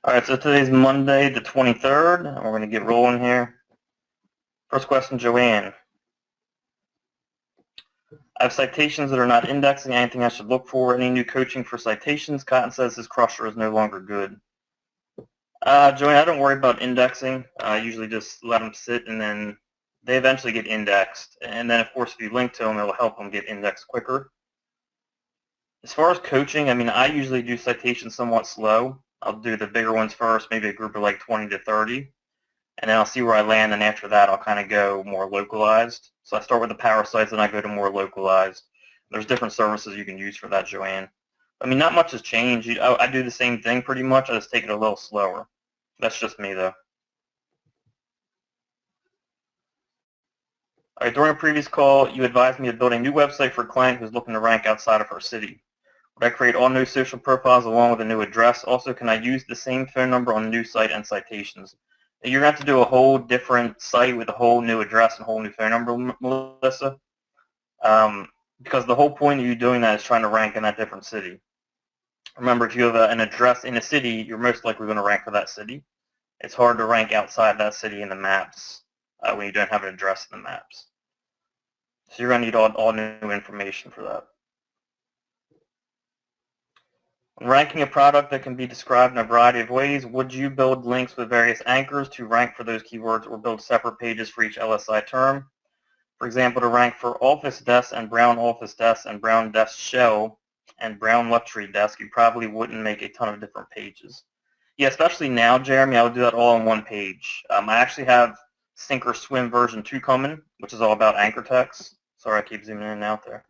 Alright, so today's Monday the 23rd, and we're going to get rolling here. First question, Joanne. I have citations that are not indexing. Anything I should look for? Any new coaching for citations? Cotton says his crusher is no longer good. Joanne, I don't worry about indexing. I usually just let them sit, and then they eventually get indexed. And then, of course, if you link to them, it will help them get indexed quicker. As far as coaching, I mean, I usually do citations somewhat slow. I'll do the bigger ones first, maybe a group of like 20 to 30. And then I'll see where I land, and after that I'll kind of go more localized. So I start with the power sites, and I go to more localized. There's different services you can use for that, Joanne. I mean, not much has changed. I do the same thing pretty much. I just take it a little slower. That's just me, though. All right, during a previous call, you advised me of building a new website for a client who's looking to rank outside of our city. Would I create all new social profiles along with a new address? Also, can I use the same phone number on the new site and citations? You're going to have to do a whole different site with a whole new address and a whole new phone number, Melissa, because the whole point of you doing that is trying to rank in that different city. Remember, if you have an address in a city, you're most likely going to rank for that city. It's hard to rank outside that city in the maps when you don't have an address in the maps. So you're going to need all new information for that. When ranking a product that can be described in a variety of ways, would you build links with various anchors to rank for those keywords or build separate pages for each LSI term? For example, to rank for office desk and brown office desk and brown desk shell and brown luxury desk, you probably wouldn't make a ton of different pages. Yeah, especially now, Jeremy, I would do that all on one page. I actually have Sink or Swim version 2 coming, which is all about anchor text. Sorry, I keep zooming in and out there.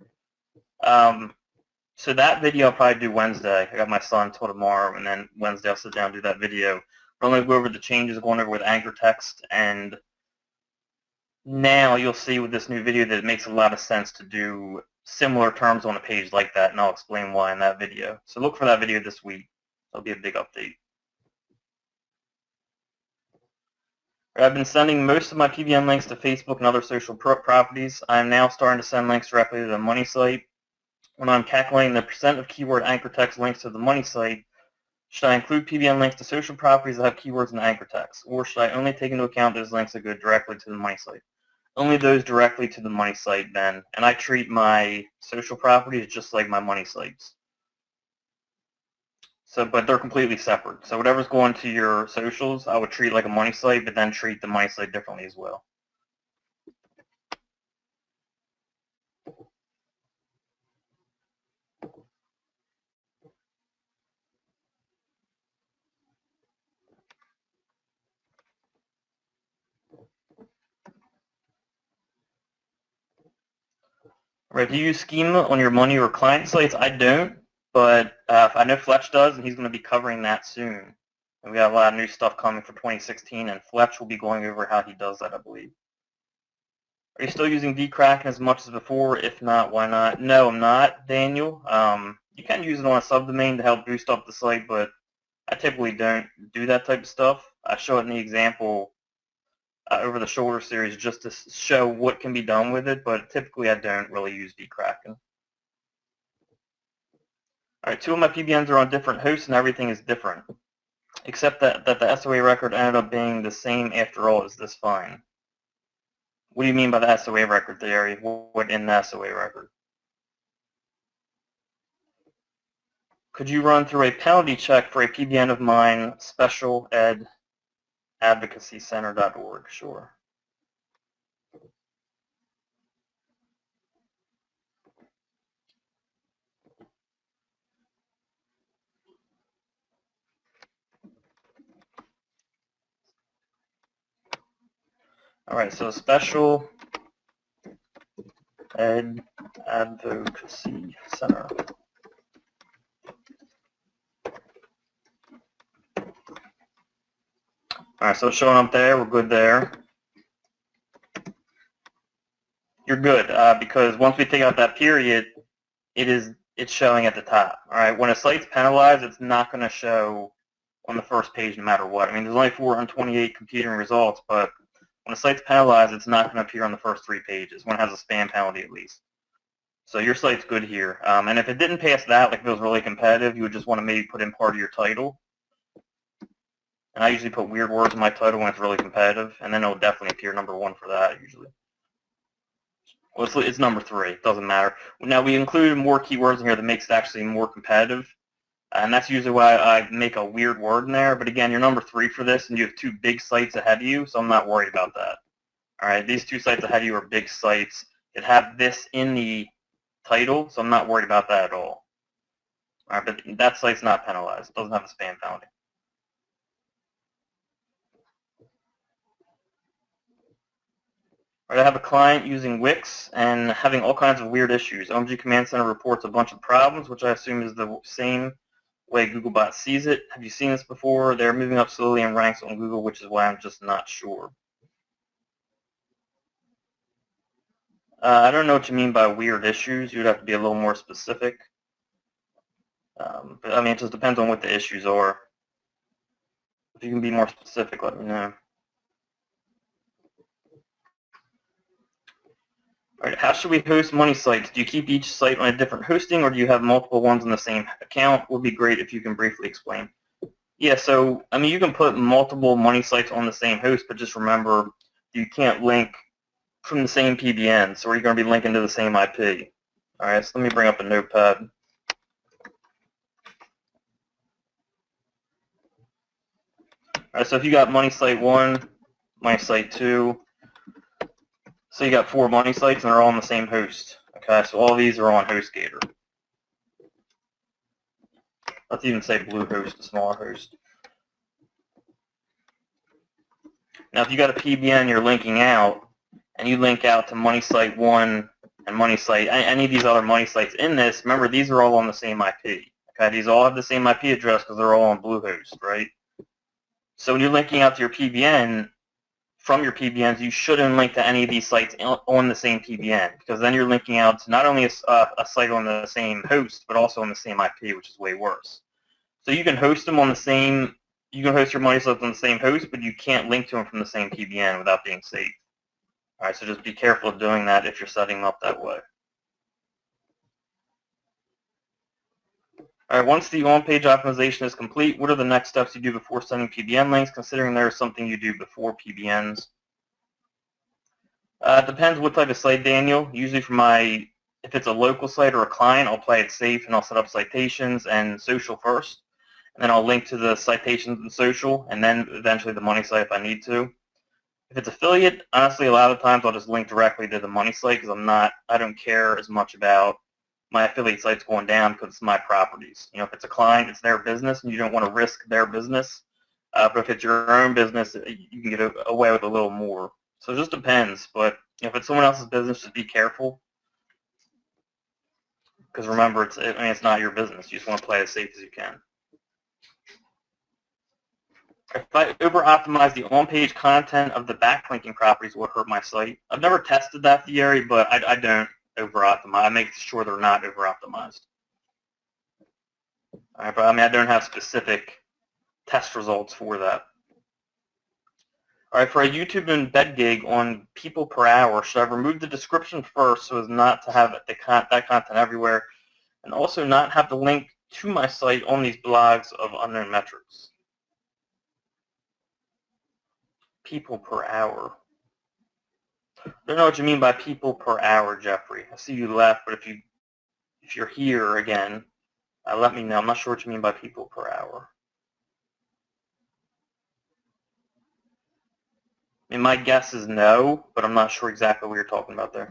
So that video I'll probably do Wednesday. I got my son until tomorrow, and then Wednesday I'll sit down and do that video. We're only go over the changes going over with anchor text, and now you'll see with this new video that it makes a lot of sense to do similar terms on a page like that, and I'll explain why in that video. So look for that video this week. That'll be a big update. I've been sending most of my PBN links to Facebook and other social properties. I am now starting to send links directly to the money site. When I'm calculating the percent of keyword anchor text links to the money site, should I include PBN links to social properties that have keywords in anchor text, or should I only take into account those links that go directly to the money site? Only those directly to the money site then, and I treat my social properties just like my money sites. So, but they're completely separate. So whatever's going to your socials, I would treat like a money site, but then treat the money site differently as well. Right, do you use schema on your money or client sites? I don't, but I know Fletch does, and he's going to be covering that soon. And we got a lot of new stuff coming for 2016, and Fletch will be going over how he does that, I believe. Are you still using vCracken as much as before? If not, why not? No, I'm not, Daniel. You can use it on a subdomain to help boost up the site, but I typically don't do that type of stuff. I show it in the example over the shoulder series just to show what can be done with it, but typically I don't really use vCracken. All right, 2 of my PBNs are on different hosts and everything is different, except that the SOA record ended up being the same after all. Is this fine? What do you mean by the SOA record theory? What in the SOA record? Could you run through a penalty check for a PBN of mine, Special Ed Advocacy Center.org? Sure. All right, so Special Ed Advocacy Center. All right, so it's showing up there. We're good there. You're good because once we take out that period, it's showing at the top. All right, when a site's penalized, it's not going to show on the first page no matter what. I mean, there's only 428 computing results, but when a site's penalized, it's not going to appear on the first 3 pages when it has a spam penalty at least. So your site's good here. And if it didn't pass that, like if it was really competitive, you would just want to maybe put in part of your title. And I usually put weird words in my title when it's really competitive, and then it'll definitely appear #1 for that usually. Well, it's #3. It doesn't matter. Now, we included more keywords in here that makes it actually more competitive, and that's usually why I make a weird word in there. But again, you're #3 for this, and you have 2 big sites ahead of you, so I'm not worried about that. All right, these 2 sites ahead of you are big sites. It have this in the title, so I'm not worried about that at all. All right, but that site's not penalized. It doesn't have a spam penalty. All right, I have a client using Wix and having all kinds of weird issues. OMG Command Center reports a bunch of problems, which I assume is the same way Googlebot sees it. Have you seen this before? They're moving up slowly in ranks on Google, which is why I'm just not sure. I don't know what you mean by weird issues. You would have to be a little more specific. But I mean, it just depends on what the issues are. If you can be more specific, let me know. All right, how should we host money sites? Do you keep each site on a different hosting, or do you have multiple ones on the same account? Would be great if you can briefly explain. Yeah, so I mean, you can put multiple money sites on the same host, but just remember, you can't link from the same PBN, so you're going to be linking to the same IP. All right, so let me bring up a notepad. All right, so if you got money site 1, money site 2, so you got 4 money sites, and they're all on the same host. Okay, so all these are on HostGator. Let's even say Bluehost, a smaller host. Now, if you got a PBN you're linking out, and you link out to money site 1 and money site, any of these other money sites in this, remember, these are all on the same IP. Okay, these all have the same IP address because they're all on Bluehost, right? So when you're linking out to your PBN, from your PBNs, you shouldn't link to any of these sites on the same PBN, because then you're linking out to not only a site on the same host, but also on the same IP, which is way worse. So you can host them on the same, you can host your money sites on the same host, but you can't link to them from the same PBN without being safe. All right, so just be careful of doing that if you're setting them up that way. All right, once the on-page optimization is complete, what are the next steps you do before sending PBN links, considering there is something you do before PBNs? It depends what type of site, Daniel. Usually for my, if it's a local site or a client, I'll play it safe and I'll set up citations and social first. And then I'll link to the citations and social, and then eventually the money site if I need to. If it's affiliate, honestly, a lot of times I'll just link directly to the money site because I don't care as much about my affiliate sites going down because it's my properties. You know, if it's a client, it's their business, and you don't want to risk their business. But if it's your own business, you can get away with a little more. So it just depends. But if it's someone else's business, just be careful. Because remember, it's not your business. You just want to play as safe as you can. If I over-optimize the on-page content of the backlinking properties, will it hurt my site? I've never tested that theory, but I don't over-optimize. I make sure they're not over-optimized. All right, but I mean, I don't have specific test results for that. All right, for a YouTube embed gig on people per hour, should I remove the description first so as not to have that content everywhere, and also not have the link to my site on these blogs of unknown metrics? People per hour. I don't know what you mean by people per hour, Jeffrey. I see you left, but if you're here again, let me know. I'm not sure what you mean by people per hour. I mean, my guess is no, but I'm not sure exactly what you're talking about there.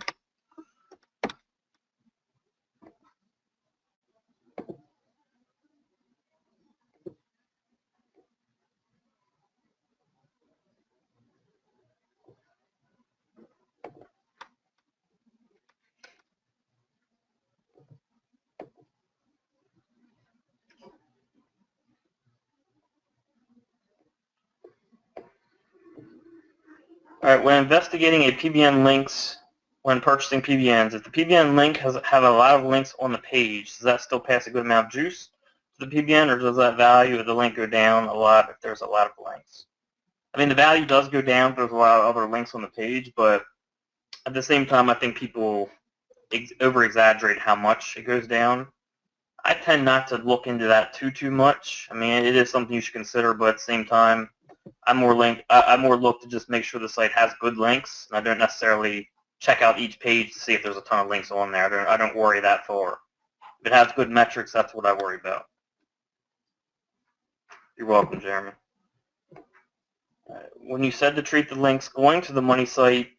All right, when investigating a PBN links, when purchasing PBNs, if the PBN link have a lot of links on the page, does that still pass a good amount of juice to the PBN, or does that value of the link go down a lot if there's a lot of links? I mean, the value does go down if there's a lot of other links on the page, but at the same time, I think people over-exaggerate how much it goes down. I tend not to look into that too much. I mean, it is something you should consider, but at the same time, I more look to just make sure the site has good links, and I don't necessarily check out each page to see if there's a ton of links on there. I don't worry that far. If it has good metrics, that's what I worry about. You're welcome, Jeremy. When you said to treat the links going to the money site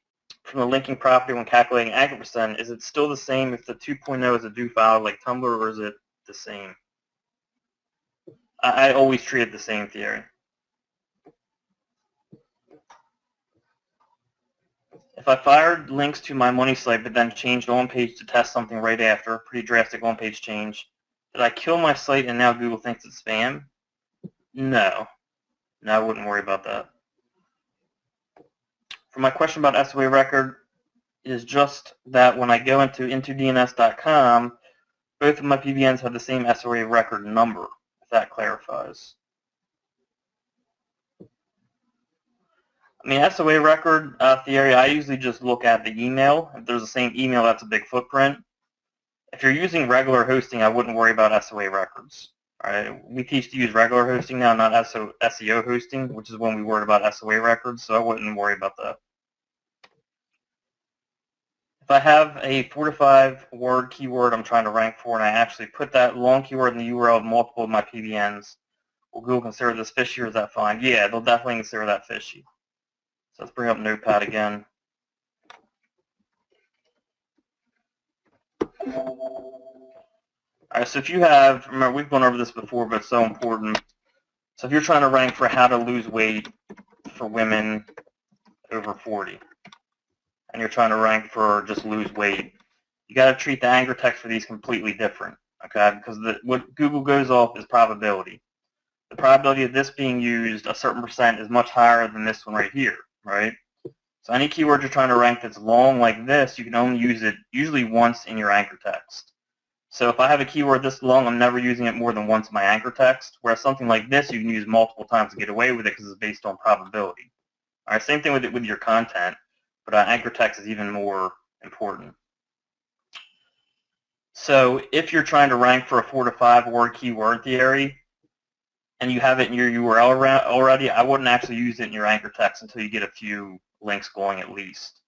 from the linking property when calculating anchor percent, is it still the same if the 2.0 is a do file like Tumblr, or is it the same? I always treat it the same, theory. If I fired links to my money site but then changed on-page to test something right after, pretty drastic on-page change, did I kill my site and now Google thinks it's spam? No. No, I wouldn't worry about that. For my question about SOA record, it is just that when I go into DNS.com, both of my PBNs have the same SOA record number, if that clarifies. I mean, SOA record theory, I usually just look at the email. If there's the same email, that's a big footprint. If you're using regular hosting, I wouldn't worry about SOA records. All right, we teach to use regular hosting now, not SEO hosting, which is when we worried about SOA records, so I wouldn't worry about that. If I have a 4 to 5 word keyword I'm trying to rank for, and I actually put that long keyword in the URL of multiple of my PBNs, will Google consider this fishy, or is that fine? Yeah, they'll definitely consider that fishy. So let's bring up Notepad again. All right, so if you have, remember we've gone over this before, but it's so important. So if you're trying to rank for how to lose weight for women over 40, and you're trying to rank for just lose weight, you got to treat the anchor text for these completely different, okay? Because what Google goes off is probability. The probability of this being used, a certain percent, is much higher than this one right here, right? So any keyword you're trying to rank that's long like this, you can only use it usually once in your anchor text. So if I have a keyword this long, I'm never using it more than once in my anchor text, whereas something like this you can use multiple times to get away with it because it's based on probability. All right, same thing with your content, but anchor text is even more important. So if you're trying to rank for a 4 to 5 word keyword theory, and you have it in your URL already, I wouldn't actually use it in your anchor text until you get a few links going at least.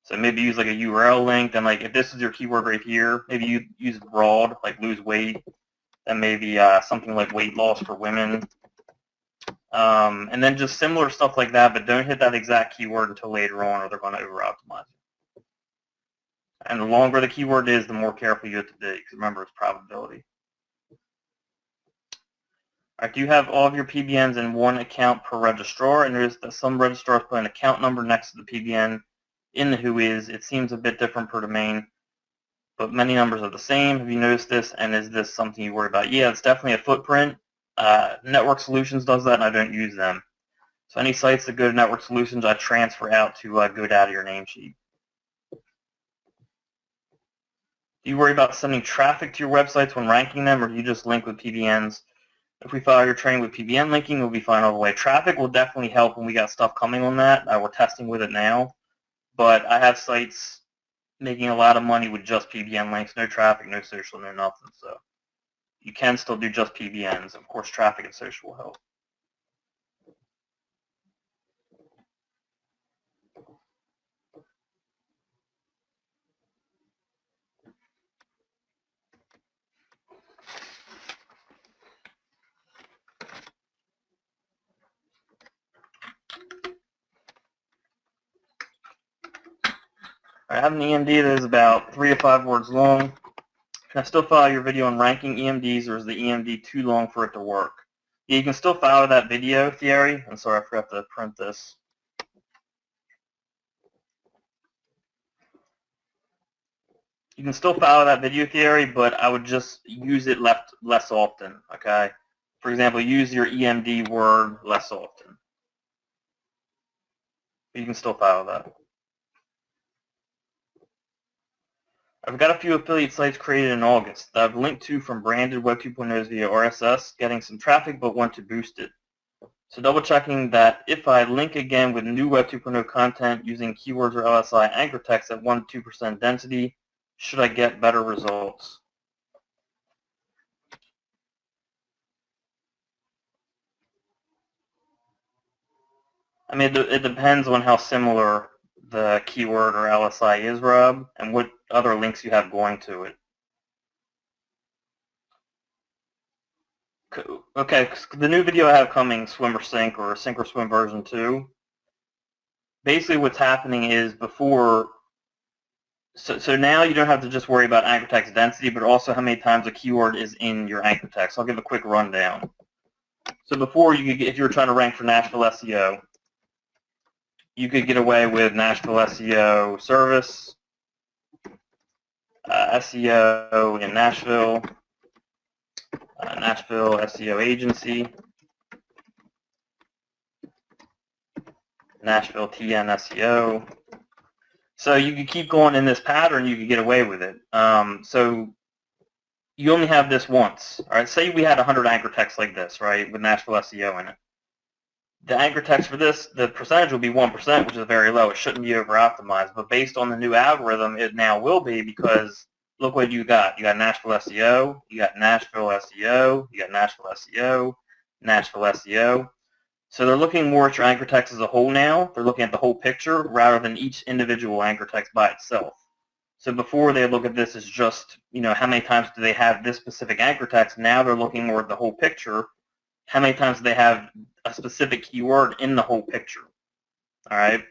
So maybe use like a URL link, then like if this is your keyword right here, maybe you use broad, like lose weight, then maybe something like weight loss for women. And then just similar stuff like that, but don't hit that exact keyword until later on or they're going to over-optimize it. And the longer the keyword is, the more careful you have to be, because remember, it's probability. All right, do you have all of your PBNs in one account per registrar? And there's some registrars put an account number next to the PBN in the whois. It seems a bit different per domain, but many numbers are the same. Have you noticed this? And is this something you worry about? Yeah, it's definitely a footprint. Network Solutions does that, and I don't use them. So any sites that go to Network Solutions, I transfer out to GoDaddy or Namecheap. Do you worry about sending traffic to your websites when ranking them, or do you just link with PBNs? If we follow your training with PBN linking, we'll be fine all the way. Traffic will definitely help when we got stuff coming on that. We're testing with it now. But I have sites making a lot of money with just PBN links, no traffic, no social, no nothing. So you can still do just PBNs. Of course, traffic and social will help. I have an EMD that is about 3 to 5 words long. Can I still follow your video on ranking EMDs, or is the EMD too long for it to work? Yeah, you can still follow that video theory. I'm sorry, I forgot to print this. You can still follow that video theory, but I would just use it less often, okay? For example, use your EMD word less often. You can still follow that. I've got a few affiliate sites created in August that I've linked to from branded Web 2.0s via RSS, getting some traffic but want to boost it. So double checking that if I link again with new Web 2.0 content using keywords or LSI anchor text at 1 to 2% density, should I get better results? I mean, it depends on how similar the keyword or LSI is, Rob, and what other links you have going to it. Okay, the new video I have coming, Swim or Sink, or Sink or Swim version 2, basically what's happening is before, so now you don't have to just worry about anchor text density, but also how many times a keyword is in your anchor text. I'll give a quick rundown. So before, if you were trying to rank for Nashville SEO, you could get away with Nashville SEO service, SEO in Nashville, Nashville SEO agency, Nashville TN SEO. So you could keep going in this pattern, you could get away with it. So you only have this once. All right, say we had 100 anchor texts like this, right, with Nashville SEO in it. The anchor text for this, the percentage will be 1%, which is very low. It shouldn't be over-optimized. But based on the new algorithm, it now will be, because look what you got. You got Nashville SEO, you got Nashville SEO, you got Nashville SEO, Nashville SEO. So they're looking more at your anchor text as a whole now. They're looking at the whole picture rather than each individual anchor text by itself. So before they look at this as just, how many times do they have this specific anchor text? Now they're looking more at the whole picture. How many times do they have a specific keyword in the whole picture? All right.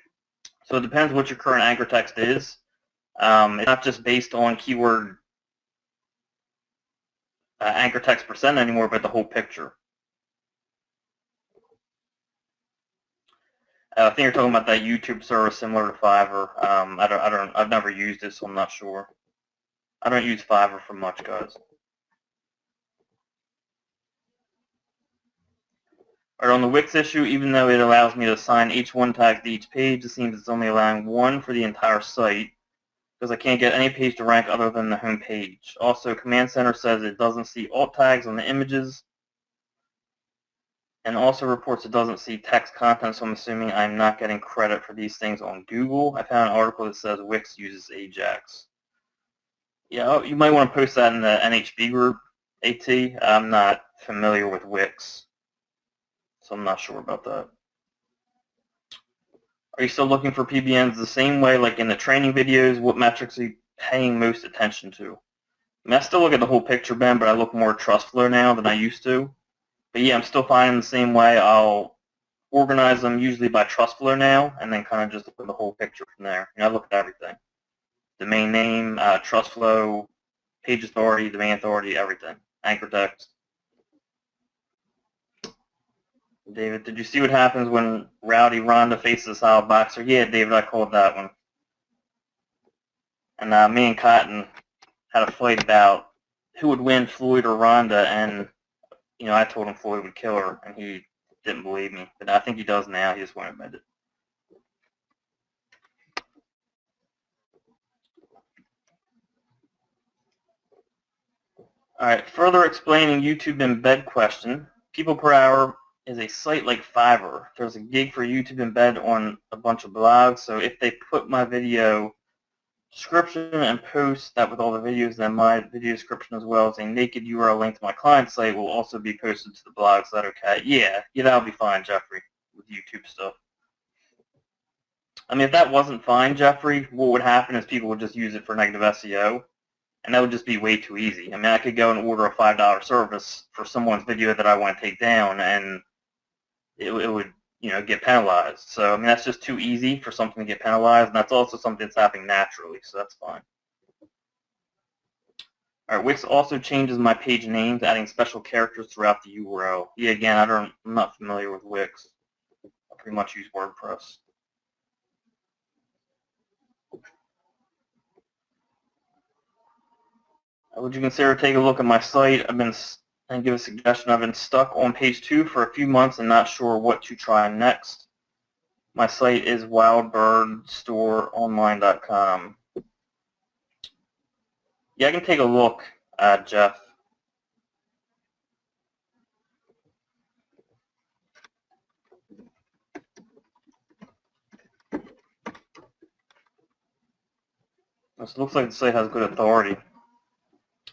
So it depends what your current anchor text is. It's not just based on keyword anchor text percent anymore, but the whole picture. I think you're talking about that YouTube service similar to Fiverr. I've never used it, so I'm not sure. I don't use Fiverr for much, guys. All right, on the Wix issue, even though it allows me to assign H1 tags to each page, it seems it's only allowing one for the entire site, because I can't get any page to rank other than the home page. Also, Command Center says it doesn't see alt tags on the images, and also reports it doesn't see text content, so I'm assuming I'm not getting credit for these things on Google. I found an article that says Wix uses Ajax. Yeah, you might want to post that in the NHB group, AT. I'm not familiar with Wix, so I'm not sure about that. Are you still looking for PBNs the same way, like in the training videos? What metrics are you paying most attention to? I mean, I still look at the whole picture, Ben, but I look more at TrustFlow now than I used to. But yeah, I'm still finding the same way. I'll organize them usually by TrustFlow now, and then kind of just look at the whole picture from there. I look at everything. Domain name, TrustFlow, page authority, domain authority, everything. Anchor text. David, did you see what happens when Rowdy Ronda faces a solid boxer? Yeah, David, I called that one. And me and Cotton had a fight about who would win, Floyd or Ronda, and I told him Floyd would kill her, and he didn't believe me. But I think he does now. He just won't admit it. All right, further explaining YouTube embed question. People per hour is a site like Fiverr. There's a gig for YouTube embed on a bunch of blogs, so if they put my video description and post that with all the videos, then my video description as well as a naked URL link to my client site will also be posted to the blog. Is that okay? Yeah, that'll be fine, Jeffrey, with YouTube stuff. I mean, if that wasn't fine, Jeffrey, what would happen is people would just use it for negative SEO, and that would just be way too easy. I mean, I could go and order a $5 service for someone's video that I want to take down, and it would get penalized. So, I mean, that's just too easy for something to get penalized, and that's also something that's happening naturally, so that's fine. All right, Wix also changes my page names, adding special characters throughout the URL. Yeah, again, I'm not familiar with Wix. I pretty much use WordPress. Would you consider taking a look at my site? And give a suggestion. I've been stuck on page 2 for a few months and not sure what to try next. My site is wildbirdstoreonline.com. Yeah, I can take a look, Jeff. This looks like the site has good authority.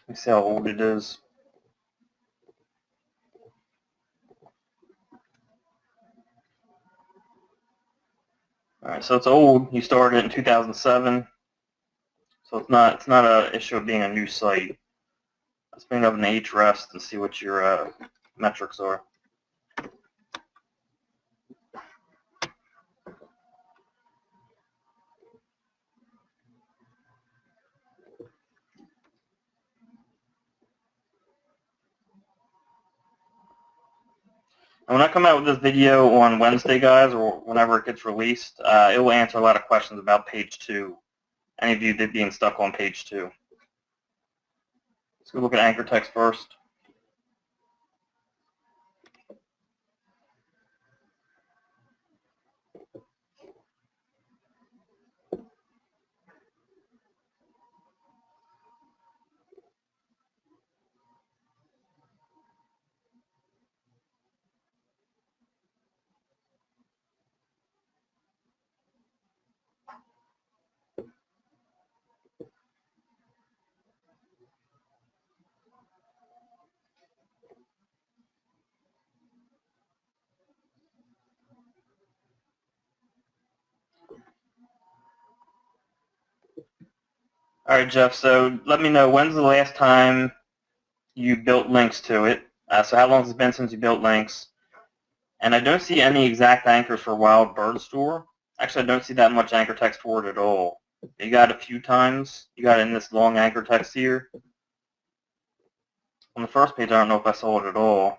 Let me see how old it is. All right, so it's old. You started it in 2007, so it's not a issue of being a new site. Let's bring up an hrest and see what your metrics are. And when I come out with this video on Wednesday, guys, or whenever it gets released, it will answer a lot of questions about page 2. Any of you that being stuck on page 2. Let's go look at anchor text first. All right, Jeff, so let me know, when's the last time you built links to it? So how long has it been since you built links? And I don't see any exact anchors for Wild Bird Store. Actually, I don't see that much anchor text for it at all. You got a few times. You got in this long anchor text here. On the first page, I don't know if I saw it at all.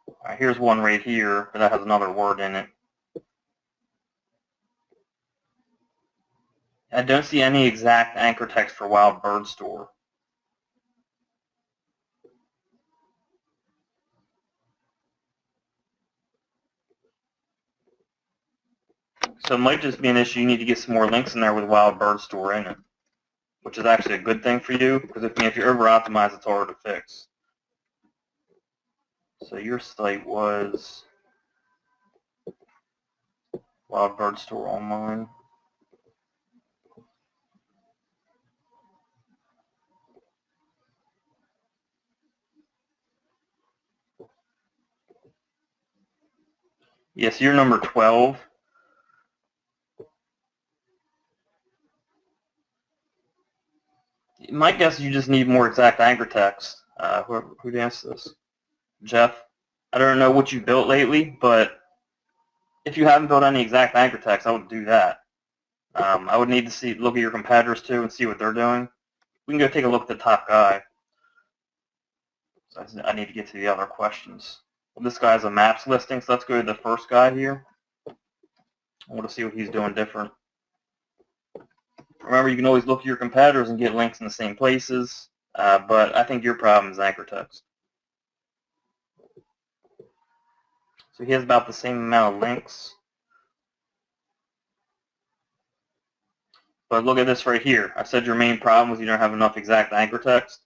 All right, here's one right here, but that has another word in it. I don't see any exact anchor text for Wild Bird Store. So it might just be an issue. You need to get some more links in there with Wild Bird Store in it, which is actually a good thing for you, because if you're over-optimized, it's hard to fix. So your site was Wild Bird Store Online. Yes, you're number 12. My guess is you just need more exact anchor text. Who asked this? Jeff? I don't know what you built lately, but if you haven't built any exact anchor text, I would do that. I would need to look at your competitors too and see what they're doing. We can go take a look at the top guy. So I need to get to the other questions. Well, this guy's a maps listing, so let's go to the first guy here. I want to see what he's doing different. Remember, you can always look at your competitors and get links in the same places, but I think your problem is anchor text. So he has about the same amount of links. But look at this right here. I said your main problem was you don't have enough exact anchor text.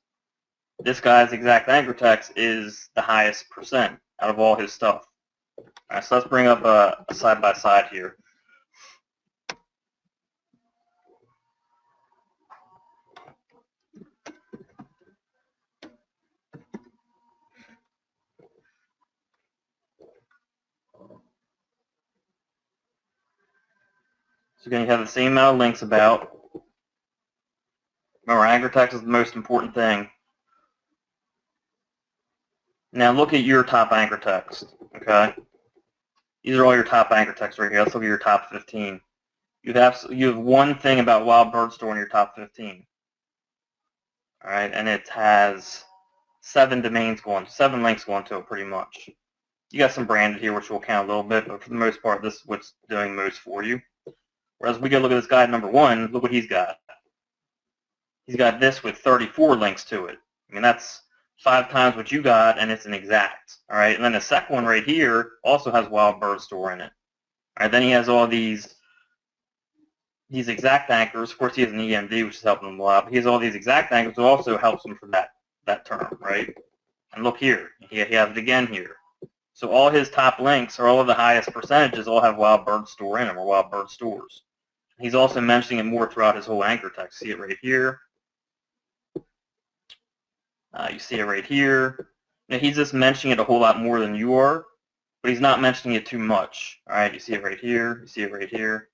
This guy's exact anchor text is the highest percent out of all his stuff. All right, so let's bring up a side-by-side here. So again, you have the same amount of links about. Remember, anchor text is the most important thing. Now look at your top anchor text, okay? These are all your top anchor text right here. Let's look at your top 15. You have one thing about Wild Bird Store in your top 15. All right, and it has 7 links going to it pretty much. You got some branded here, which will count a little bit, but for the most part, this is what's doing most for you. Whereas we go look at this guy number 1, look what he's got. He's got this with 34 links to it. I mean, that's 5 times what you got, and it's an exact. All right, and then the second one right here also has Wild Bird Store in it. All right, then he has all these exact anchors. Of course, he has an EMD, which is helping him a lot. But he has all these exact anchors, which also helps him for that term, right? And look here, he has it again here. So all his top links, or all of the highest percentages, all have Wild Bird Store in them, or Wild Bird Stores. He's also mentioning it more throughout his whole anchor text. See it right here. You see it right here. Now, he's just mentioning it a whole lot more than you are. but he's not mentioning it too much. All right, you see it right here, you see it right here.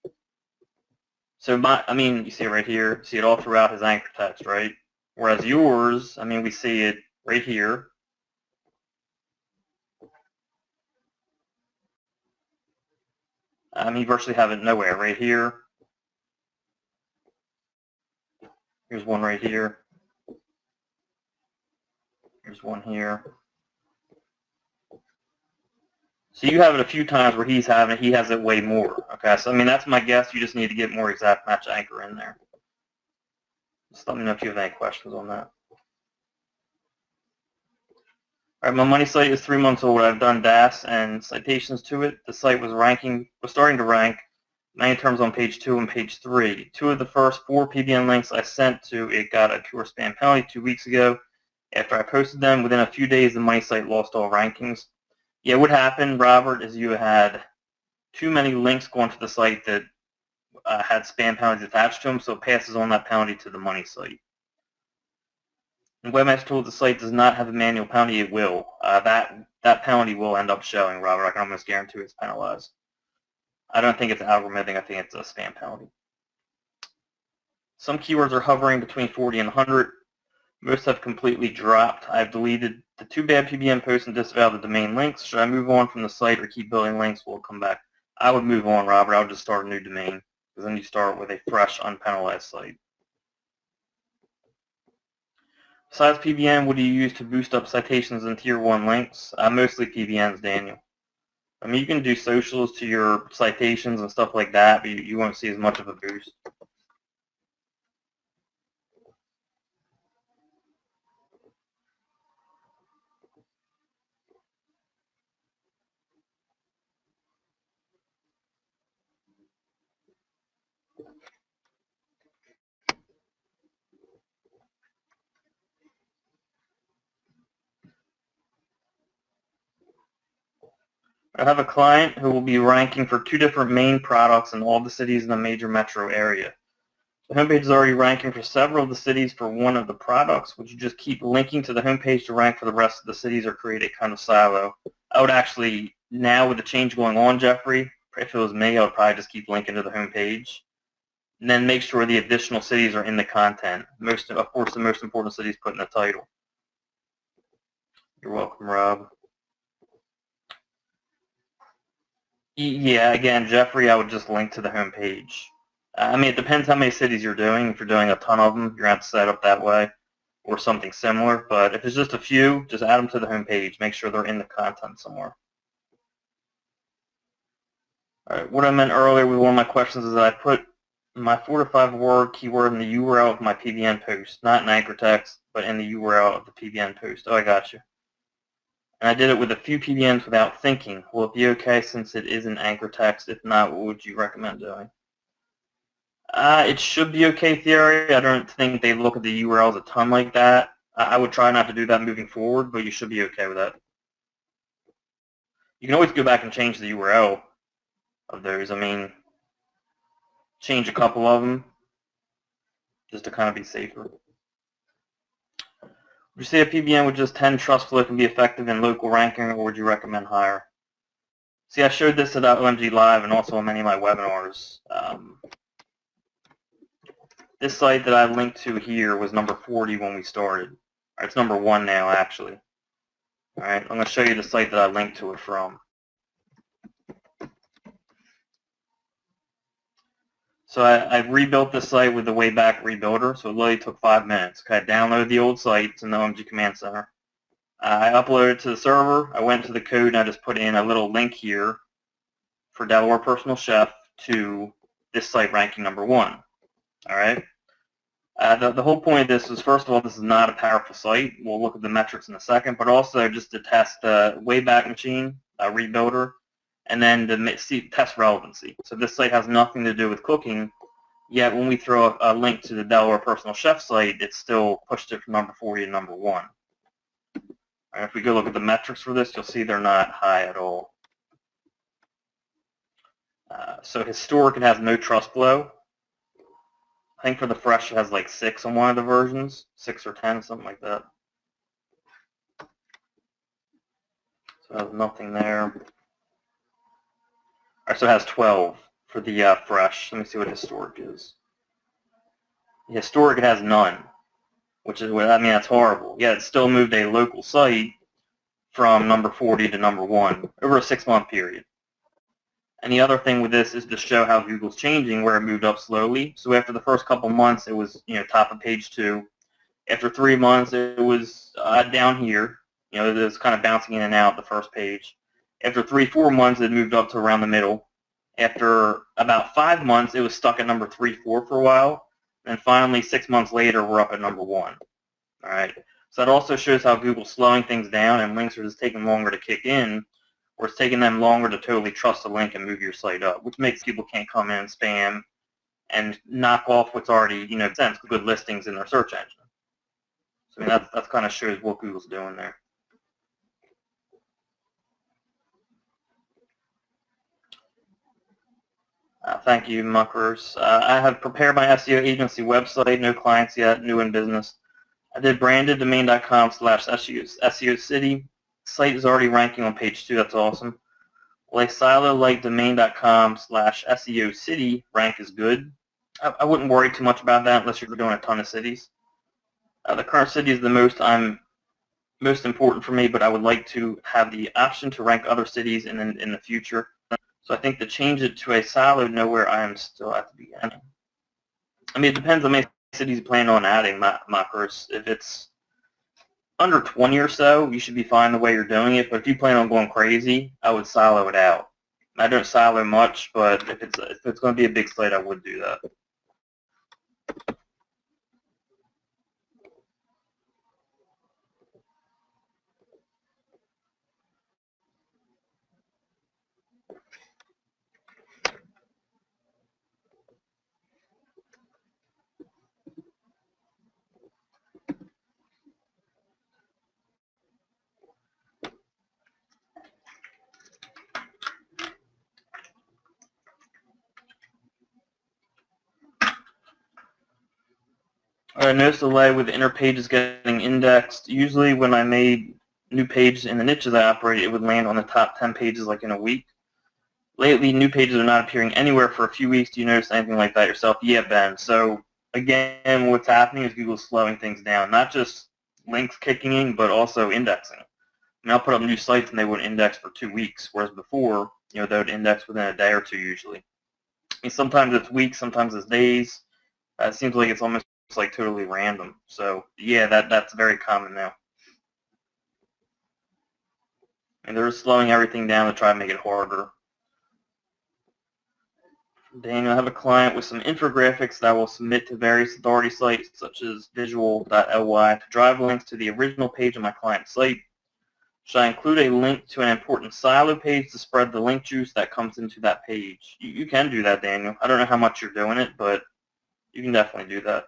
So you see it right here, you see it all throughout his anchor text, right? Whereas yours, we see it right here. You virtually have it nowhere. Right here. Here's one right here. Here's one here. So you have it a few times where he's having it. He has it way more. Okay, so that's my guess. You just need to get more exact match anchor in there. Just let me know if you have any questions on that. All right, my money site is 3 months old. I've done DAS and citations to it. The site was starting to rank many terms on page 2 and page 3. 2 of the first 4 PBN links I sent to it got a pure spam penalty 2 weeks ago. After I posted them, within a few days, the money site lost all rankings. Yeah, what happened, Robert, is you had too many links going to the site that had spam penalties attached to them, so it passes on that penalty to the money site. And Webmaster Tools, the site does not have a manual penalty. It will. That penalty will end up showing, Robert. I can almost guarantee it's penalized. I don't think it's algorithmic. I think it's a spam penalty. Some keywords are hovering between 40 and 100. Most have completely dropped. I've deleted the 2 bad PBN posts and disavowed the domain links. Should I move on from the site or keep building links? Will it come back? I would move on, Robert. I would just start a new domain, because then you start with a fresh, unpenalized site. Besides PBN, what do you use to boost up citations and tier 1 links? Mostly PBNs, Daniel. You can do socials to your citations and stuff like that, but you won't see as much of a boost. I have a client who will be ranking for 2 different main products in all the cities in the major metro area. The homepage is already ranking for several of the cities for one of the products. Would you just keep linking to the homepage to rank for the rest of the cities, or create a kind of silo? I would actually, now with the change going on, Jeffrey, if it was me, I would probably just keep linking to the homepage. And then make sure the additional cities are in the content. Of course, the most important cities put in the title. You're welcome, Rob. Yeah, again, Jeffrey, I would just link to the homepage. It depends how many cities you're doing. If you're doing a ton of them, you're going to have to set up that way or something similar. But if it's just a few, just add them to the homepage. Make sure they're in the content somewhere. All right, what I meant earlier with one of my questions is that I put my 4 to 5 word keyword in the URL of my PBN post, not in anchor text, but in the URL of the PBN post. Oh, I got you. And I did it with a few PBNs without thinking. Will it be okay since it is an anchor text? If not, what would you recommend doing? It should be okay, theory. I don't think they look at the URLs a ton like that. I would try not to do that moving forward, but you should be okay with that. You can always go back and change the URL of those. Change a couple of them just to kind of be safer. Would you say a PBN with just 10 trust flow can be effective in local ranking, or would you recommend higher? See, I showed this at OMG Live and also on many of my webinars. This site that I linked to here was number 40 when we started. It's number 1 now, actually. All right, I'm going to show you the site that I linked to it from. So I rebuilt this site with the Wayback Rebuilder, so it literally took 5 minutes. I downloaded the old site. It's in the OMG Command Center. I uploaded it to the server. I went to the code and I just put in a little link here for Delaware Personal Chef to this site ranking number 1. All right. The whole point of this is, first of all, this is not a powerful site. We'll look at the metrics in a second, but also just to test the Wayback Machine Rebuilder, and then to test relevancy. So this site has nothing to do with cooking, yet when we throw a link to the Delaware Personal Chef site, it still pushed it from number 40 to number 1. And if we go look at the metrics for this, you'll see they're not high at all. So historic, it has no trust flow. I think for the fresh, it has like 6 on one of the versions, 6 or 10, something like that. So there's nothing there. Alright, so it has 12 for the fresh. Let me see what historic is. Historic, it has none, which is what I mean. That's horrible. Yeah, it still moved a local site from number 40 to number 1 over a 6-month period. And the other thing with this is to show how Google's changing, where it moved up slowly. So after the first couple months, it was top of page 2. After 3 months, it was down here. It was kind of bouncing in and out the first page. After 3-4 months, it moved up to around the middle. After about 5 months, it was stuck at number 3-4 for a while. And finally, 6 months later, we're up at number 1. All right. So that also shows how Google's slowing things down, and links are just taking longer to kick in, or it's taking them longer to totally trust the link and move your site up, which makes people can't come in and spam and knock off what's already, sense good listings in their search engine. So I mean, that's kind of shows what Google's doing there. Thank you, Muckers. I have prepared my SEO agency website. No clients yet. New in business. I did brandeddomain.com/SEO City. Site is already ranking on page 2. That's awesome. Like silo like domain.com/SEO City rank is good. I wouldn't worry too much about that unless you're doing a ton of cities. The current city is the most important for me, but I would like to have the option to rank other cities in the future. So I think to change it to a siloed nowhere, I am still at the beginning. I mean, it depends on how many cities you plan on adding, Mockers. If it's under 20 or so, you should be fine the way you're doing it. But if you plan on going crazy, I would silo it out. I don't silo much, but if it's going to be a big site, I would do that. I noticed a delay with inner pages getting indexed. Usually when I made new pages in the niches I operate, it would land on the top 10 pages like in a week. Lately, new pages are not appearing anywhere for a few weeks. Do you notice anything like that yourself? Yeah, Ben. So again, what's happening is Google's slowing things down. Not just links kicking in, but also indexing. I mean, I'll put up new sites and they wouldn't index for 2 weeks, whereas before, they would index within a day or two usually. I mean, sometimes it's weeks, sometimes it's days. It seems like it's almost like totally random. So yeah, that's very common now. And they're slowing everything down to try to make it harder. Daniel, I have a client with some infographics that I will submit to various authority sites such as visual.ly to drive links to the original page of my client's site. Should I include a link to an important silo page to spread the link juice that comes into that page? You can do that, Daniel. I don't know how much you're doing it, but you can definitely do that.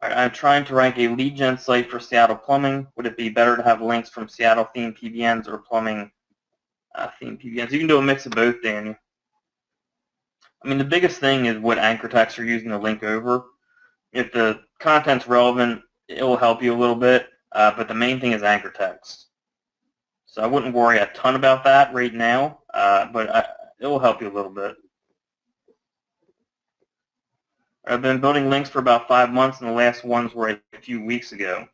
All right, I'm trying to rank a lead gen site for Seattle plumbing. Would it be better to have links from Seattle themed PBNs or plumbing themed PBNs? You can do a mix of both, Daniel. I mean, the biggest thing is what anchor text you're using to link over. If the content's relevant, it will help you a little bit, but the main thing is anchor text. So I wouldn't worry a ton about that right now, but it will help you a little bit. I've been building links for about 5 months, and the last ones were a few weeks ago.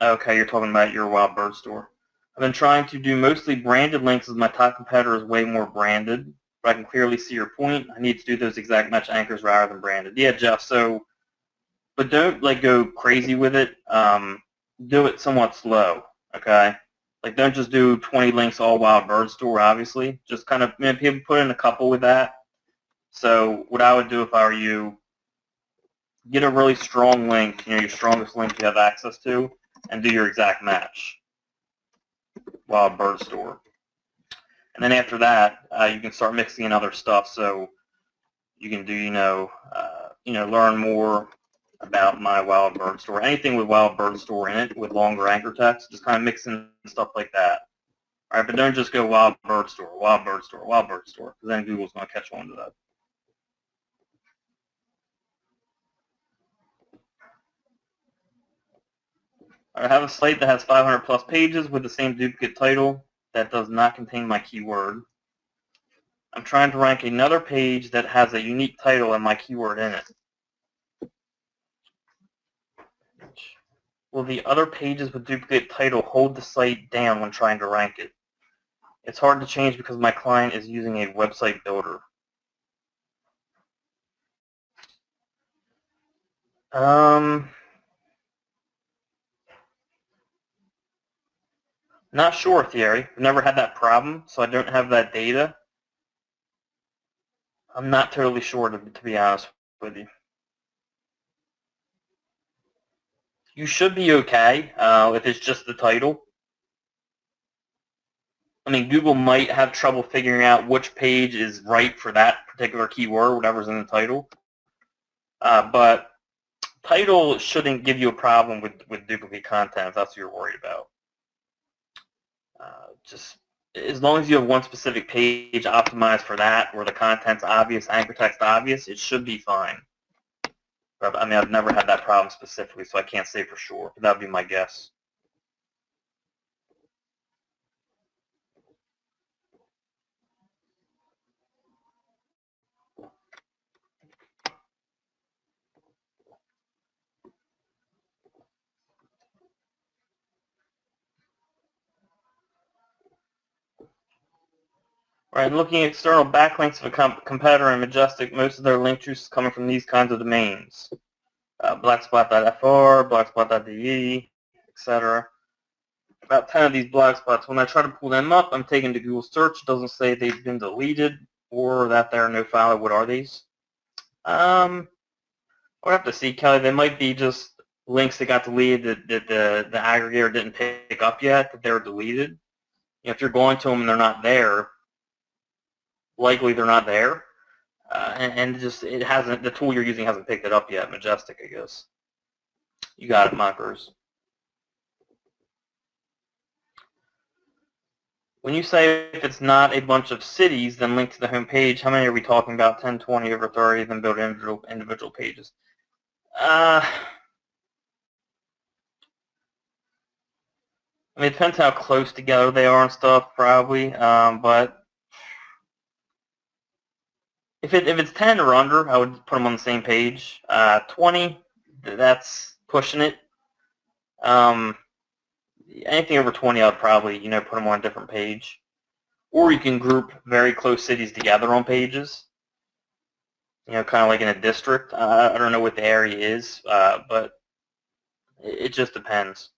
Okay, you're talking about your wild bird store. I've been trying to do mostly branded links as my top competitor is way more branded. But I can clearly see your point. I need to do those exact match anchors rather than branded. Yeah, Jeff. So, but don't go crazy with it. Do it somewhat slow. Okay. Don't just do 20 links all wild bird store. Obviously, just kind of people put in a couple with that. So what I would do if I were you, get a really strong link. Your strongest link you have access to, and do your exact match. Wild bird store. And then after that, you can start mixing in other stuff. So you can do, learn more about my wild bird store. Anything with wild bird store in it with longer anchor text, just kind of mix in stuff like that. All right, but don't just go wild bird store, wild bird store, wild bird store, because then Google's going to catch on to that. I have a site that has 500 plus pages with the same duplicate title that does not contain my keyword. I'm trying to rank another page that has a unique title and my keyword in it. Will the other pages with duplicate title hold the site down when trying to rank it? It's hard to change because my client is using a website builder. Not sure, Thierry. I've never had that problem, so I don't have that data. I'm not totally sure, to be honest with you. You should be okay if it's just the title. I mean, Google might have trouble figuring out which page is right for that particular keyword, whatever's in the title. But title shouldn't give you a problem with duplicate content if that's what you're worried about. Just as long as you have one specific page optimized for that, where the content's obvious, anchor text obvious, it should be fine. But, I mean, I've never had that problem specifically, so I can't say for sure, but that would be my guess. All right, looking at external backlinks of a competitor in Majestic, most of their link juice is coming from these kinds of domains. Blackspot.fr, blackspot.de, etc. About 10 of these blackspots. When I try to pull them up, I'm taken to Google search. It doesn't say they've been deleted or that there are no file. What are these? I would have to see, Kelly. They might be just links that got deleted that the aggregator didn't pick up yet, that they were deleted. You know, if you're going to them and they're not there, likely they're not there. And just it hasn't, the tool you're using hasn't picked it up yet. Majestic, I guess. You got it, Mockers. When you say if it's not a bunch of cities, then link to the home page, how many are we talking about? 10, 20, over 30, then build individual pages. I mean, it depends how close together they are and stuff, probably. But if it's 10 or under, I would put them on the same page. 20, that's pushing it. Anything over 20, I would probably, put them on a different page. Or you can group very close cities together on pages. Kind of like in a district. I don't know what the area is, but it just depends.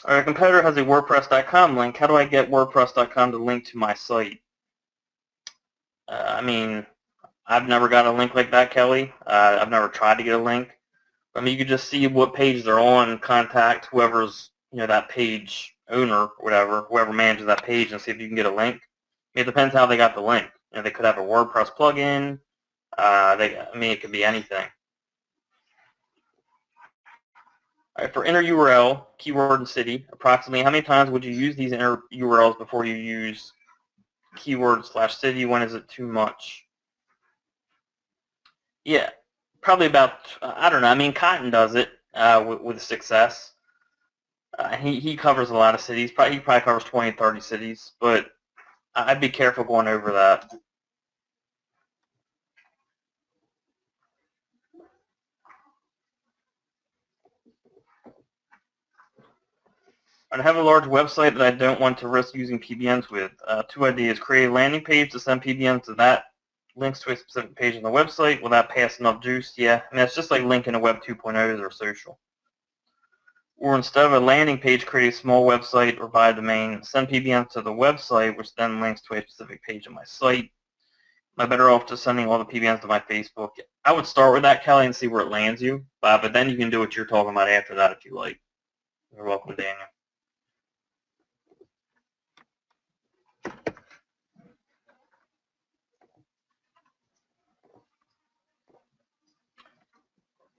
Our competitor has a WordPress.com link. How do I get WordPress.com to link to my site? I mean, I've never got a link like that, Kelly. I've never tried to get a link. I mean, you can just see what page they're on and contact whoever's, that page owner or whatever, whoever manages that page, and see if you can get a link. It depends how they got the link. They could have a WordPress plugin. It could be anything. All right, for inner URL, keyword and city, approximately how many times would you use these inner URLs before you use keyword/city? When is it too much? Yeah, probably about, I don't know. I mean, Cotton does it with success. He covers a lot of cities. He probably covers 20, 30 cities, but I'd be careful going over that. I have a large website that I don't want to risk using PBNs with. 2 ideas. Create a landing page to send PBNs to that. Links to a specific page on the website. Will that pass enough juice? Yeah. I mean, it's just like linking to Web 2.0s or social. Or instead of a landing page, create a small website or buy a domain. Send PBNs to the website, which then links to a specific page on my site. Am I better off just sending all the PBNs to my Facebook? I would start with that, Kelly, and see where it lands you. But then you can do what you're talking about after that if you like. You're welcome, Daniel.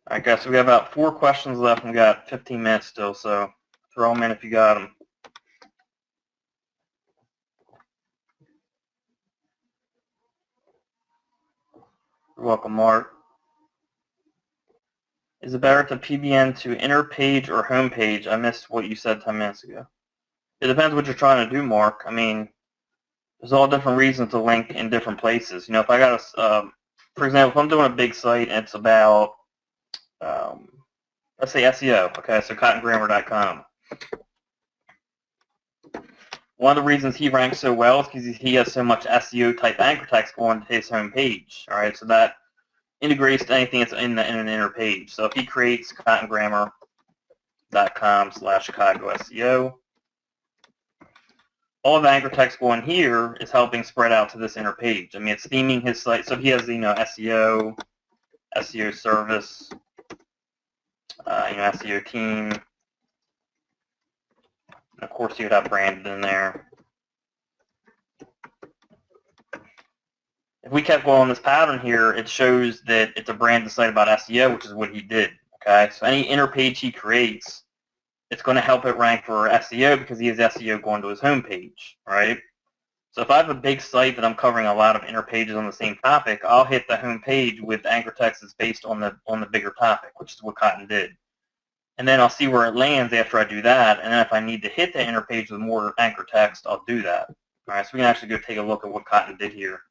All right, guys, so we have about 4 questions left, and we got 15 minutes still, so throw them in if you got them. You're welcome, Mark. Is it better to PBN to inner page or home page? I missed what you said 10 minutes ago. It depends what you're trying to do, Mark. I mean, there's all different reasons to link in different places. You know, if I got a, for example, if I'm doing a big site and it's about, let's say SEO, okay, so cottongrammer.com. One of the reasons he ranks so well is because he has so much SEO type anchor text going to his home page. All right, so that integrates to anything that's in an inner page. So if he creates cottongrammer.com/Chicago SEO, all the anchor text going here is helping spread out to this inner page. I mean, it's theming his site. So if he has, you know, SEO, SEO service, you know, SEO team, and of course you would have branded in there. If we kept going this pattern here, it shows that it's a branded site about SEO, which is what he did. Okay, so any inner page he creates, it's going to help it rank for SEO because he has SEO going to his home page, right? So if I have a big site that I'm covering a lot of inner pages on the same topic, I'll hit the home page with anchor text that's based on the bigger topic, which is what Cotton did. And then I'll see where it lands after I do that. And then if I need to hit the inner page with more anchor text, I'll do that. All right, so we can actually go take a look at what Cotton did here.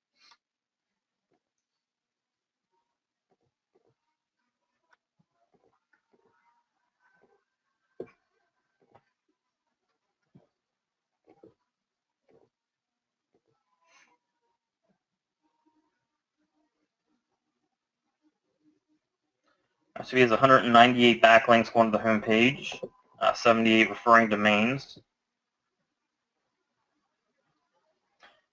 So he has 198 backlinks going to the home page, 78 referring domains.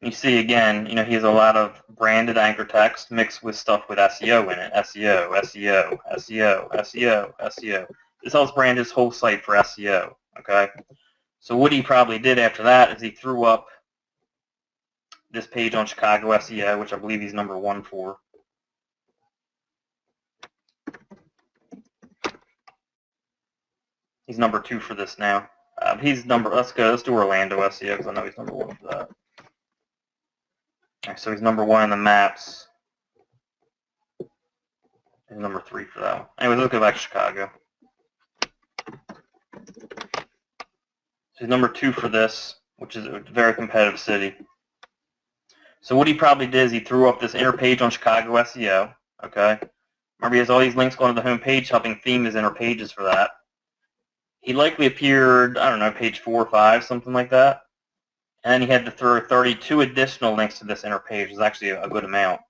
You see again, you know, he has a lot of branded anchor text mixed with stuff with SEO in it. SEO, SEO, SEO, SEO, SEO. This helps brand his whole site for SEO, okay? So what he probably did after that is he threw up this page on Chicago SEO, which I believe he's #1 for. He's #2 for this now. Let's do Orlando SEO because I know he's #1 for that. So he's #1 in the maps. He's #3 for that one. Anyways, let's go back to Chicago. So he's #2 for this, which is a very competitive city. So what he probably did is he threw up this inner page on Chicago SEO. Okay. Remember, he has all these links going to the home page, helping theme his inner pages for that. He likely appeared, I don't know, page 4 or 5, something like that. And then he had to throw 32 additional links to this inner page, which is actually a good amount.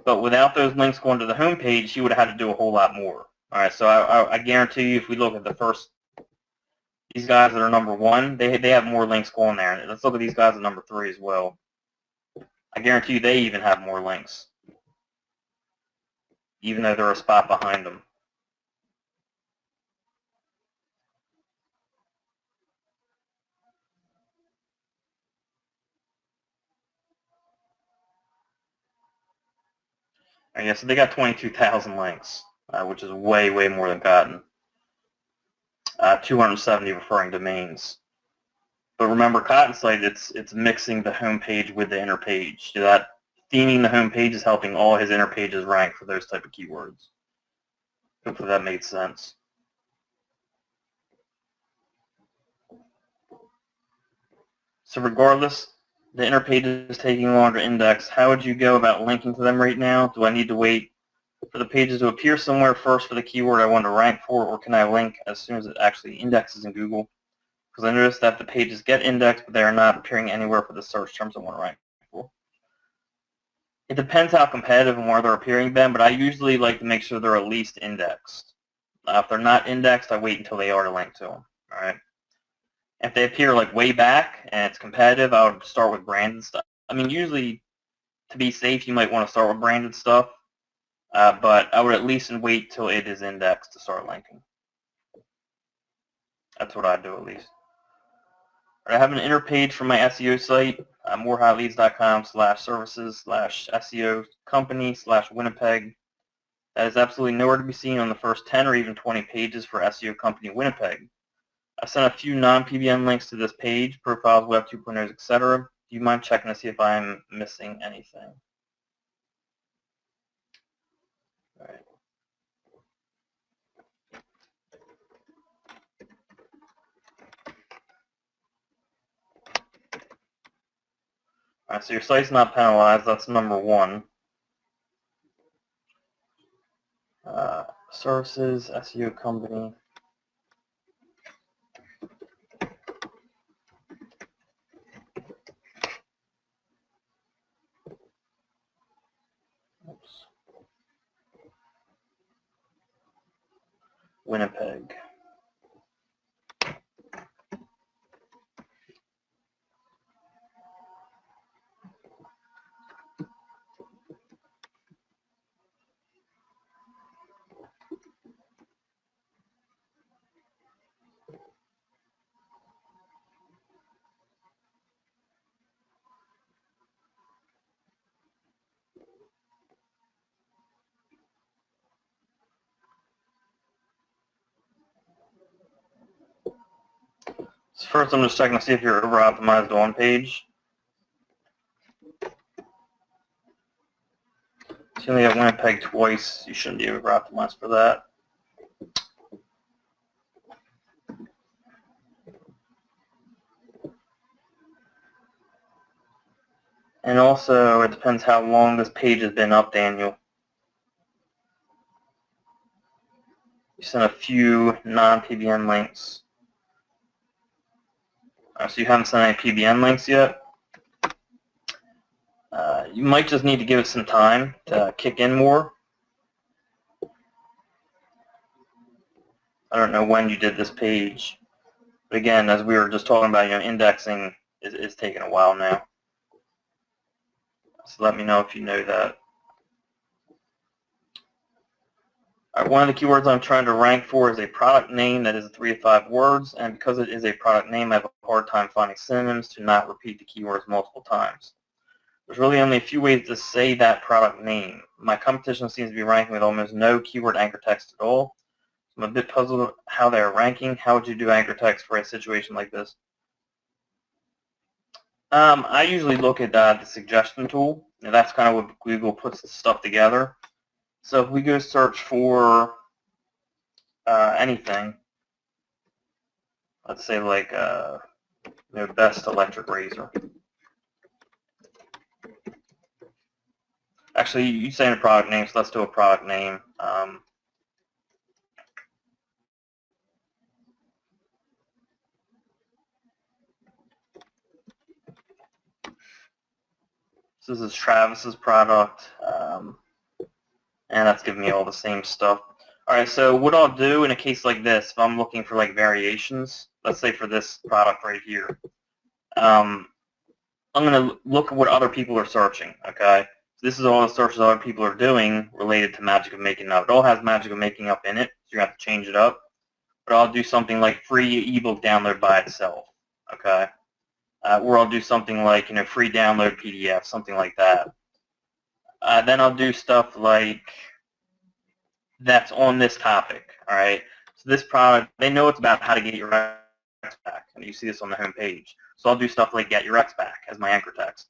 But without those links going to the home page, he would have had to do a whole lot more. All right, so I guarantee you, if we look at the first, these guys that are #1, they have more links going there. Let's look at these guys at #3 as well. I guarantee you they even have more links, even though they're a spot behind them. And yeah, so they got 22,000 links, which is way, way more than Cotton. 270 referring domains. But remember, Cotton site, it's mixing the home page with the inner page. So that theming the home page is helping all his inner pages rank for those type of keywords. Hopefully that made sense. So regardless, the inner page is taking longer to index. How would you go about linking to them right now? Do I need to wait for the pages to appear somewhere first for the keyword I want to rank for, or can I link as soon as it actually indexes in Google? Because I noticed that the pages get indexed, but they are not appearing anywhere for the search terms I want to rank for. It depends how competitive and where they're appearing then, but I usually like to make sure they're at least indexed. If they're not indexed, I wait until they are to link to them. All right. If they appear like way back and it's competitive, I would start with branded stuff. I mean, usually to be safe, you might want to start with branded stuff, but I would at least wait till it is indexed to start linking. That's what I'd do at least. I have an inner page for my SEO site, morehotleads.com/services/SEO company/Winnipeg. That is absolutely nowhere to be seen on the first 10 or even 20 pages for SEO company Winnipeg. I sent a few non-PBN links to this page, profiles, web 2.0s, etc. Do you mind checking to see if I'm missing anything? All right. Alright, so your site's not penalized, that's number 1. Services, SEO company. Oops. Winnipeg. So first I'm just checking to see if you're over-optimized on page. So you only have Winnipeg twice, you shouldn't be over-optimized for that. And also, it depends how long this page has been up, Daniel. You sent a few non-PBN links. So you haven't sent any PBN links yet. You might just need to give it some time to kick in more. I don't know when you did this page. But again, as we were just talking about, indexing is taking a while now. So let me know if you know that. Alright, one of the keywords I'm trying to rank for is a product name that is 3 to 5 words, and because it is a product name, I have a hard time finding synonyms to not repeat the keywords multiple times. There's really only a few ways to say that product name. My competition seems to be ranking with almost no keyword anchor text at all. I'm a bit puzzled how they're ranking. How would you do anchor text for a situation like this? I usually look at the suggestion tool. That's kind of what Google puts the stuff together. So if we go search for anything, let's say like best electric razor. Actually, you say a product name, so let's do a product name. So this is Travis's product, and that's giving me all the same stuff. All right, so what I'll do in a case like this, if I'm looking for like variations, let's say for this product right here, I'm going to look at what other people are searching, okay? So this is all the searches other people are doing related to Magic of Making Up. It all has Magic of Making Up in it, so you have to change it up. But I'll do something like free ebook download by itself, okay? Or I'll do something like, free download PDF, something like that. Then I'll do stuff like that's on this topic, all right? So this product, they know it's about how to get your X back, and you see this on the home page. So I'll do stuff like get your X back as my anchor text.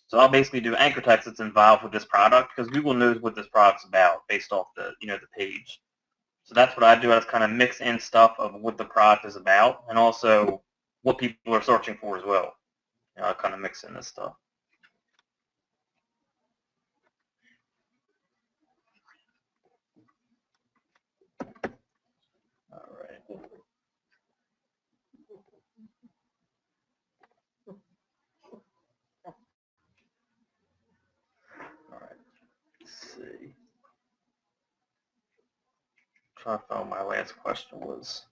So I'll basically do anchor text that's involved with this product because Google knows what this product's about based off the, the page. So that's what I do. I just kind of mix in stuff of what the product is about and also what people are searching for as well. I kind of mix in this stuff. All right. All right. Let's see. Trying to find what my last question was.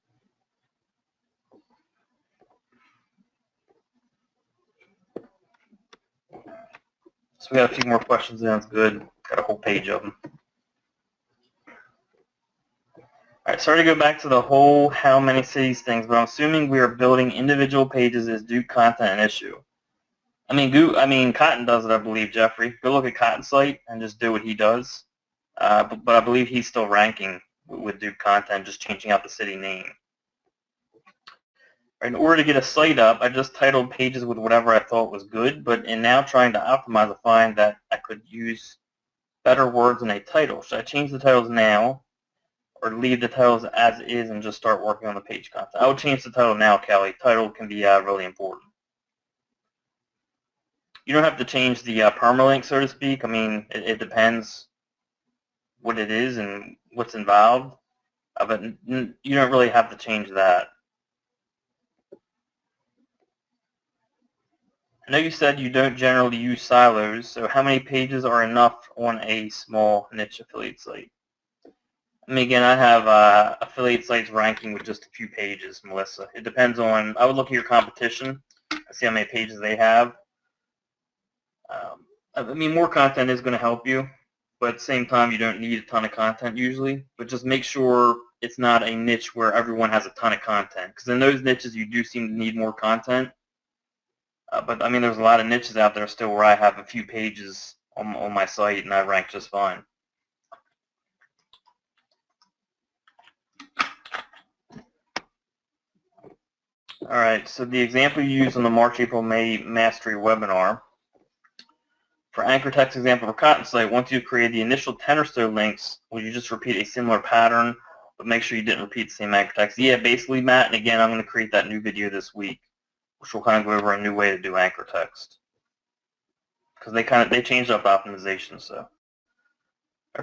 So we got a few more questions in. That's good. Got a whole page of them. All right, sorry to go back to the whole how many cities things, but I'm assuming we are building individual pages as do content an issue. I mean, Cotton does it, I believe, Jeffrey. Go look at Cotton's site and just do what he does. But I believe he's still ranking with Duke content, just changing out the city name. In order to get a site up, I just titled pages with whatever I thought was good, but in now trying to optimize, I find that I could use better words in a title. Should I change the titles now or leave the titles as is and just start working on the page content? I would change the title now, Kelly. Title can be really important. You don't have to change the permalink, so to speak. I mean, it depends what it is and what's involved, but you don't really have to change that. I know you said you don't generally use silos, so how many pages are enough on a small niche affiliate site? I mean, again, I have affiliate sites ranking with just a few pages, Melissa. It depends on, I would look at your competition, see how many pages they have. I mean, more content is going to help you, but at the same time, you don't need a ton of content usually. But just make sure it's not a niche where everyone has a ton of content, because in those niches, you do seem to need more content. But I mean, there's a lot of niches out there still where I have a few pages on my site, and I rank just fine. All right, so the example you used on the March, April, May Mastery webinar, for anchor text example for Cotton site, once you've created the initial 10 or so links, will you just repeat a similar pattern, but make sure you didn't repeat the same anchor text? Yeah, basically, Matt, and again, I'm going to create that new video this week, which will kind of go over a new way to do anchor text, because they changed up optimization. So,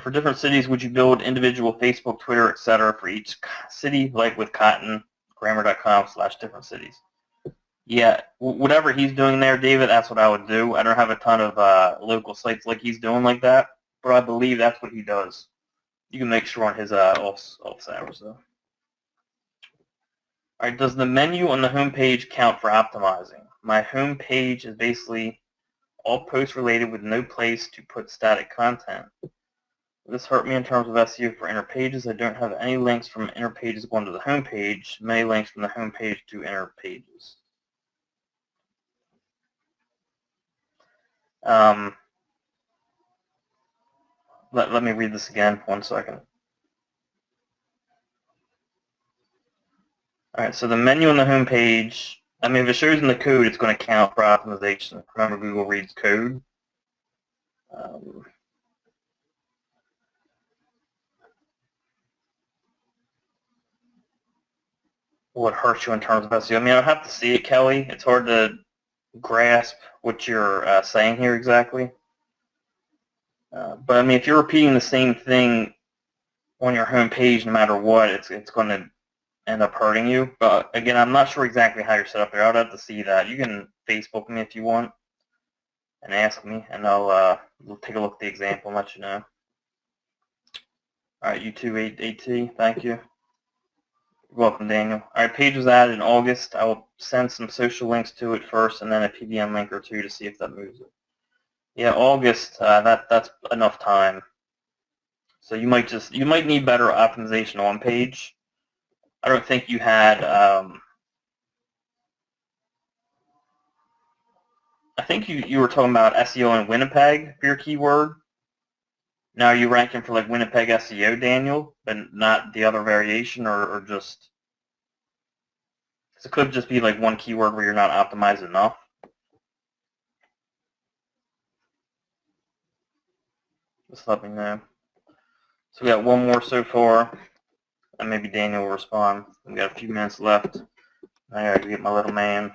for different cities, would you build individual Facebook, Twitter, etc. for each city, like with Cotton, grammar.com/different cities? Yeah, whatever he's doing there, David, that's what I would do. I don't have a ton of local sites like he's doing like that, but I believe that's what he does. You can make sure on his off hours, though. All right, does the menu on the home page count for optimizing? My home page is basically all posts related with no place to put static content. This hurt me in terms of SEO for inner pages. I don't have any links from inner pages going to the home page, many links from the home page to inner pages. Let me read this again, 1 second. All right, so the menu on the home page, I mean, if it shows in the code, it's going to count for optimization. Remember, Google reads code. What hurts you in terms of SEO? I mean, I have to see it, Kelly. It's hard to grasp what you're saying here exactly. But I mean, if you're repeating the same thing on your home page, no matter what, it's going to end up hurting you. But again, I'm not sure exactly how you're set up there. I'd have to see that. You can Facebook me if you want and ask me, and I'll take a look at the example and let you know. All right, you too, 8T. Thank you. You're welcome, Daniel. All right, page was added in August. I will send some social links to it first, and then a PBM link or two to see if that moves it. Yeah, August. That's enough time. So you might need better optimization on page. I don't think you had. I think you were talking about SEO in Winnipeg for your keyword. Now are you ranking for like Winnipeg SEO, Daniel, but not the other variation, or just? It could just be like one keyword where you're not optimized enough. Just let me know. So we got one more so far, and maybe Daniel will respond. We got a few minutes left. I gotta get my little man.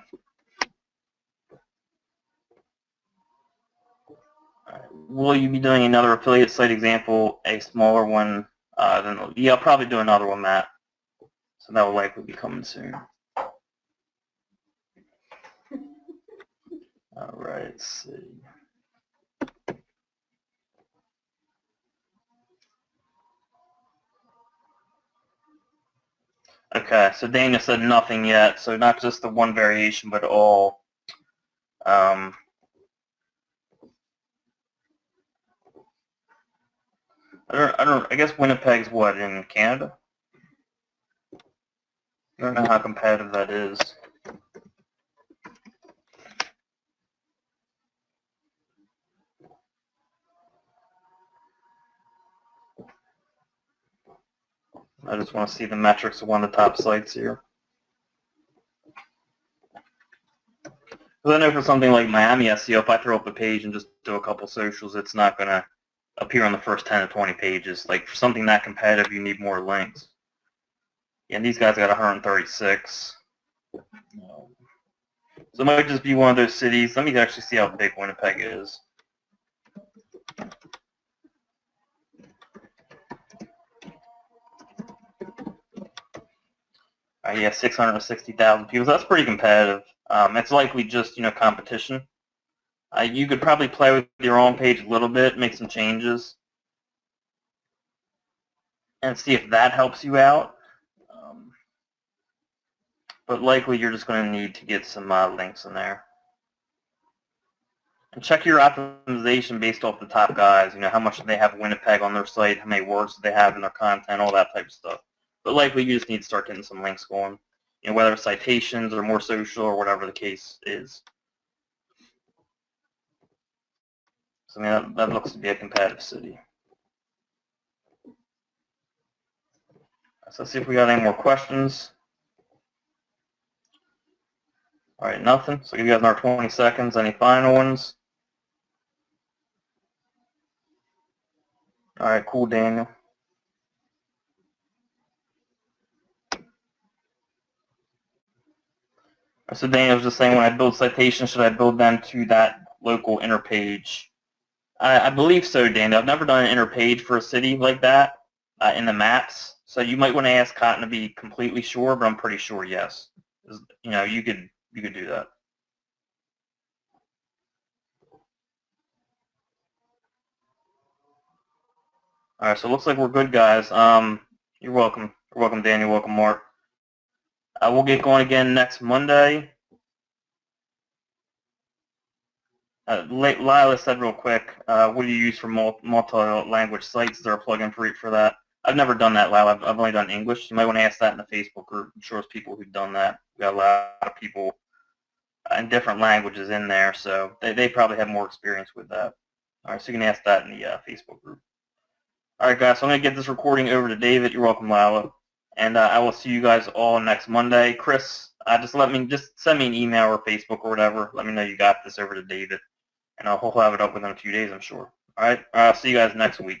Will you be doing another affiliate site example, a smaller one? Yeah, I'll probably do another one, Matt. So that will likely be coming soon. All right, let's see. Okay, so Daniel said nothing yet. So not just the one variation, but all. I guess Winnipeg's what, in Canada? I don't know how competitive that is. I just want to see the metrics of one of the top sites here. Because I know for something like Miami SEO, if I throw up a page and just do a couple socials, it's not going to appear on the first 10 to 20 pages. Like for something that competitive, you need more links. Yeah, and these guys got 136. So it might just be one of those cities. Let me actually see how big Winnipeg is. Yeah, 660,000 people. So that's pretty competitive. It's likely just, competition. You could probably play with your own page a little bit, make some changes, and see if that helps you out. But likely you're just going to need to get some links in there. And check your optimization based off the top guys. How much do they have Winnipeg on their site, how many words do they have in their content, all that type of stuff. But likely you just need to start getting some links going, whether it's citations or more social or whatever the case is. So that looks to be a competitive city. So let's see if we got any more questions. All right, nothing. So give you guys another 20 seconds. Any final ones? All right, cool, Daniel. So Daniel's just saying, when I build citations, should I build them to that local inner page? I believe so, Daniel. I've never done an inner page for a city like that in the maps. So you might want to ask Cotton to be completely sure, but I'm pretty sure yes. You could do that. All right, so it looks like we're good, guys. You're welcome. You're welcome, Daniel. Welcome, Mark. We'll get going again next Monday. Lila said real quick, what do you use for multi-language sites? Is there a plugin for that? I've never done that, Lila. I've only done English. You might want to ask that in the Facebook group. I'm sure there's people who've done that. We got a lot of people in different languages in there, so they probably have more experience with that. All right, so you can ask that in the Facebook group. All right, guys, so I'm going to get this recording over to David. You're welcome, Lila. And I will see you guys all next Monday. Chris, just send me an email or Facebook or whatever. Let me know you got this over to David. And I'll have it up within a few days, I'm sure. All right, see you guys next week.